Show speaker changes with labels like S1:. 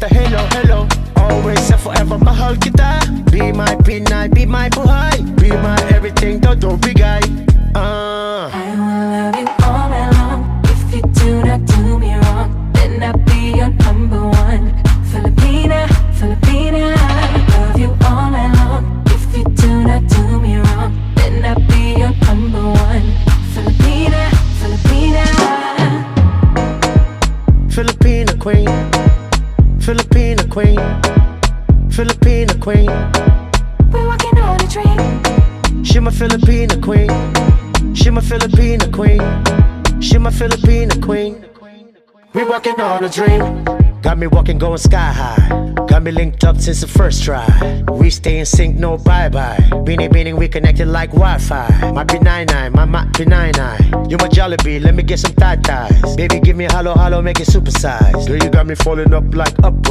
S1: the hello, hello. Always and forever mahal kita. Be my Pinay, be my buhay, be my everything, todo bigay.
S2: I will love you all night long. If you do not do me wrong, then I'll be your number one. Filipina, Filipina, I love you all night long. If you do not do me wrong, then I'll be your number one. Filipina, Filipina,
S1: Filipina queen, Filipina queen, Filipina queen.
S2: we're walking on a dream.
S1: She my Filipina queen, she my Filipina queen, she my Filipina queen. We walking on a dream. Got me walking, going sky high. Got me linked up since the first try. We stay in sync, no bye-bye. Beanie, we connected like Wi-Fi. My P99, my P99. You my Jollibee, let me get some thigh ties. Baby, give me a hollow, make it supersize. Girl, you got me falling up like upright.